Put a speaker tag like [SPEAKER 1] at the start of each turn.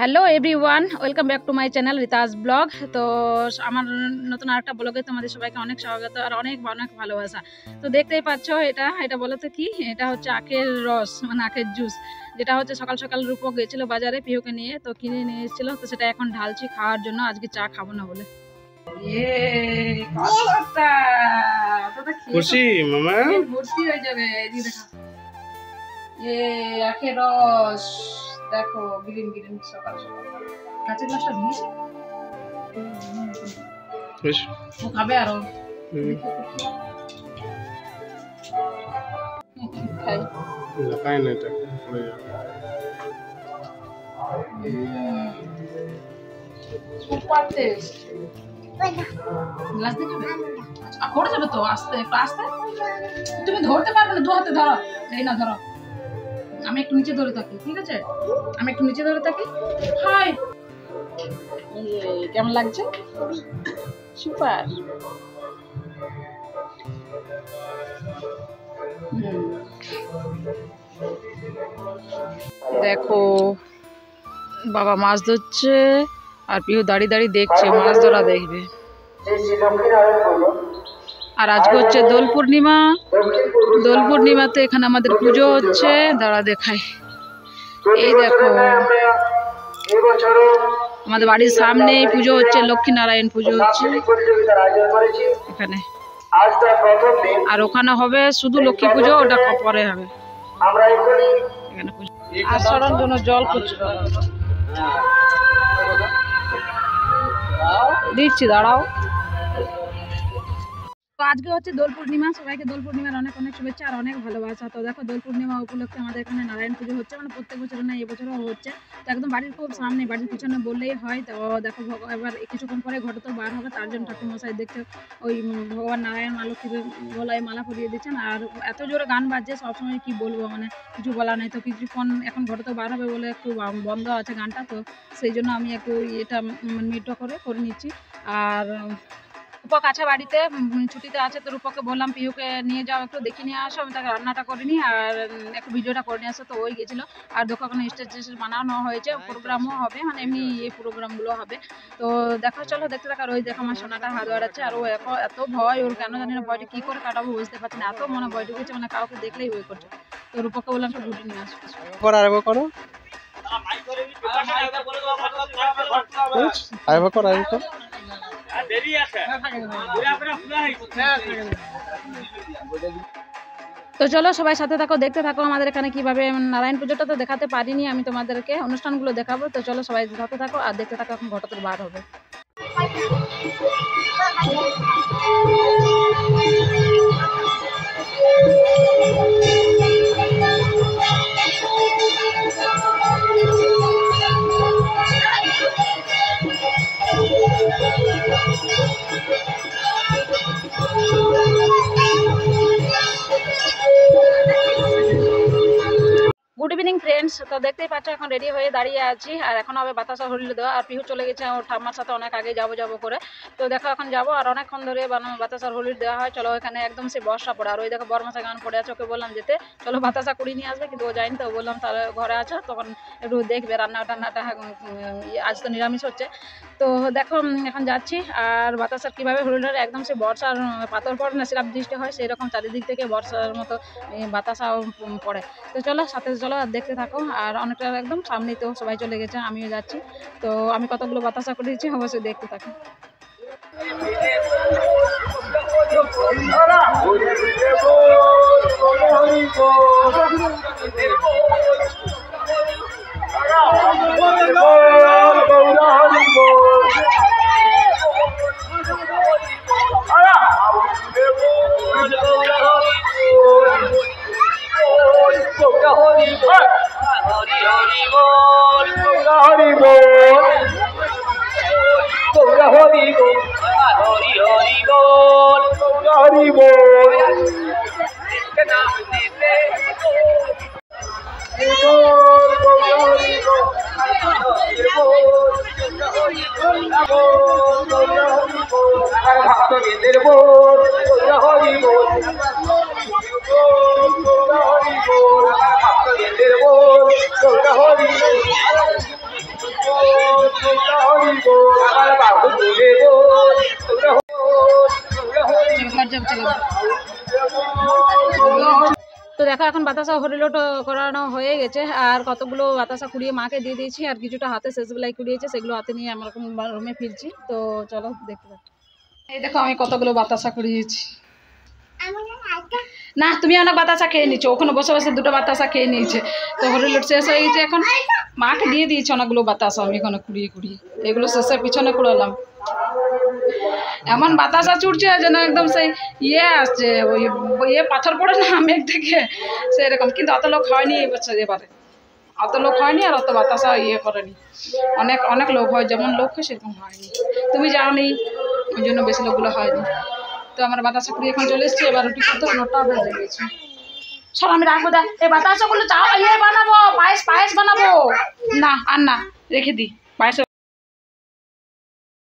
[SPEAKER 1] Hello everyone, welcome back to my channel রিতাস blog. তো আমার নতুন আরেকটা ব্লগে তোমাদের সবাইকে অনেক স্বাগত আর অনেক অনেক ভালোবাসা। তো দেখতেই পাচ্ছ, এটা বলো তো কি, এটা হচ্ছে আখের রস, মানে আখের জুস, যেটা হচ্ছে সকাল সকাল রূপক গেছিলো বাজারে পিহুকে নিয়ে, তো কিনে নিয়ে এসেছিলো। তো সেটা এখন ঢালছি খাওয়ার জন্য, আজকে চা খাবো না বলে।
[SPEAKER 2] খুশি মামা,
[SPEAKER 1] ভর্তি হয়ে যাবে। এদিকে দেখো, আখের রস দেখো, গ্রিন গ্রিন সকাল সকাল। কাঁচা গ্লাসটা দিয়েছি, ও খাবে আরো।
[SPEAKER 2] খাই না এটা,
[SPEAKER 1] সুপার টেস্ট। গ্লাস দিয়ে খাবে? পড়ে যাবে তো, আস্তে একটু আস্তে। তুমি ধরতে পারবে না, দু হাতে ধরো। এই না ধরো, আমি একটু নিচে ধরে থাকি, ঠিক আছে? আমি একটু নিচে ধরে থাকি। হাই, কেমন লাগছে? সুপার। দেখো বাবা মাছ ধরছে আর পিহু দাঁড়িয়ে দাঁড়িয়ে দেখছে, মাছ ধরা দেখবে। আর আজকে হচ্ছে দোল পূর্ণিমা। দোল পূর্ণিমাতে এখানে আমাদের পুজো হচ্ছে, দাঁড়া দেখাই। এই দেখো, আমাদের বাড়ির সামনে পুজো হচ্ছে, লক্ষ্মী নারায়ণ পুজো হচ্ছে এখানে। আর ওখানে হবে শুধু লক্ষ্মী পুজো, ওটা পরে হবে এখানে পুজো। আর সরার জন্য জল দিচ্ছি, দাঁড়াও। তো আজকে হচ্ছে দোল পূর্ণিমা, সবাইকে দোল পূর্ণিমার অনেক অনেক শুভেচ্ছা আর অনেক ভালোবাসা। তো দেখো, দোল পূর্ণিমা উপলক্ষে আমাদের এখানে নারায়ণ পুজো হচ্ছে, মানে প্রত্যেক বছর না, এবছরও হচ্ছে। তো একদম বাড়ির খুব সামনে, বাড়ির পিছনে বললেই হয়। তো দেখো, এবার কিছুক্ষণ পরে ঘটে তো বার হবে, তার জন্য ঠাকুরমশাই দেখছে ওই ভগবান নারায়ণ মা লক্ষ্মীকে গলায় মালা পরিয়ে দিচ্ছেন। আর এত জোরে গান বাজছে, সবসময় কি বলবো, মানে কিছু বলা নেই। তো কিছুক্ষণ এখন ঘটে তো বার হবে বলে একটু বন্ধ আছে গানটা, তো সেই জন্য আমি একটু এটা মিউট করে নিচ্ছি। আর রূপক আছে বাড়িতে, ছুটিতে আছে। তো রূপককে বললাম পিহুকে নিয়ে যাও, একটু দেখে নিয়ে আসো, আমি তাকে রান্নাটা করে নিই আর একটু ভিডিওটা করে নিয়ে আসো। তো ওই গেছিলো। আর দেখো, ওখানে স্টেজ বানানো হয়েছে, প্রোগ্রামও হবে, মানে এমনি এই প্রোগ্রামগুলো হবে। তো দেখো, চলো দেখতে থাকো। আর ওই দেখো, আমার সোনাটা হাত বাড়াচ্ছে। আর ও এত ভয়, ওর কেন জানি না, ভয়টা কী করে কাটাবো বুঝতে পারছি না, এত মনে ভয় ঢুকেছে, মানে কাউকে দেখলেই ভয় করছে। তো রূপককে বললাম একটু ঘুরে নিয়ে আসো। তো চলো সবাই সাথে থাকো, দেখতে থাকো আমাদের এখানে কিভাবে নারায়ণ পুজোটা তো দেখাতে পারিনি আমি তোমাদেরকে, অনুষ্ঠানগুলো দেখাবো। তো চলো সবাই সাথে থাকো আর দেখতে থাকো, এখন ঘটতে বার হবে। Good evening friends. তো দেখতেই পাচ্ছ, এখন রেডি হয়ে দাঁড়িয়ে আছি আর এখন হবে বাতাসা হরিল দেওয়া। আর পিহু চলে গেছে ওর ঠাম্মার সাথে অনেক আগে যাবো করে। তো দেখো, এখন যাবো আর অনেকক্ষণ ধরে বাতাসার হোলির দেওয়া হয়। চলো, এখানে একদম সে বর্ষা পড়ে। আর ওই দেখো বরমাসা গান পড়ে আছে, ওকে বললাম যেতে, চলো বাতাসা কুড়ি নিয়ে আসবে, কিন্তু ও যায়নি। তো বললাম তাহলে ঘরে আছো, তখন একটু দেখবে রান্নাটা। আজ তো নিরামিষ হচ্ছে। তো দেখো, এখন যাচ্ছি। আর বাতাসার কীভাবে হোলিটা, একদম সে বর্ষার পাথর পড়ে না, সেরকম দৃষ্টি হয়, সেই রকম চারিদিক থেকে বর্ষার মতো বাতাসাও পড়ে। তো চলো সাথে চলো আর দেখতে থাকো। আর অনেকটা একদম সামনেই তো সবাই চলে গেছে, আমিও যাচ্ছি। তো আমি কতগুলো বাতাসা করে দিচ্ছি, অবশ্যই দেখতে থাকো। দেখো এখন বাতাসা হরিলোট করানো হয়ে গেছে, আর কতগুলো বাতাসা কুড়িয়ে মাকে দিয়ে দিয়েছি, আর কিছুটা হাতে শেষবেলায় কুড়িয়েছে, সেগুলো হাতে নিয়ে আমরা এখন রুমে ফিরছি। তো চলো দেখতে থাকো। এই দেখো আমি কতগুলো বাতাসা কুড়িয়েছি। না তুমি অনেক বাতাসা খেয়ে নিচ্ছ, ওখানে বসে বসে দুটো বাতাসা খেয়ে নিয়েছে। তো হরিলোট শেষ হয়ে গেছে, এখন মাকে দিয়ে দিয়েছি অনেকগুলো বাতাসা আমি এখানে কুড়িয়ে কুড়িয়ে, এগুলো শেষের পিছনে কুড়ালাম। এমন বাতাসা ছুটছে যেন একদম সেই আসছে, ওই পাথর পড়ে না মেঘ থেকে সেরকম। কিন্তু অত লোক হয়নি এবারে, অত লোক হয়নি, আর অত বাতাসা করেনি। অনেক অনেক লোক হয়, যেমন লোক হয় সেরকম হয়নি। তুমি যাওনি, ওই জন্য বেশি লোকগুলো হয়নি। তো আমার বাতাসা কুড়িয়ে এখন চলে এসছি, এবার রুটি করতে 9টা বেজে গেছে। সব আমি রাখবো, দা এই বাতাসাগুলো বানাবো, পায়েস বানাবো। না আর না, রেখে দিই পায়েস।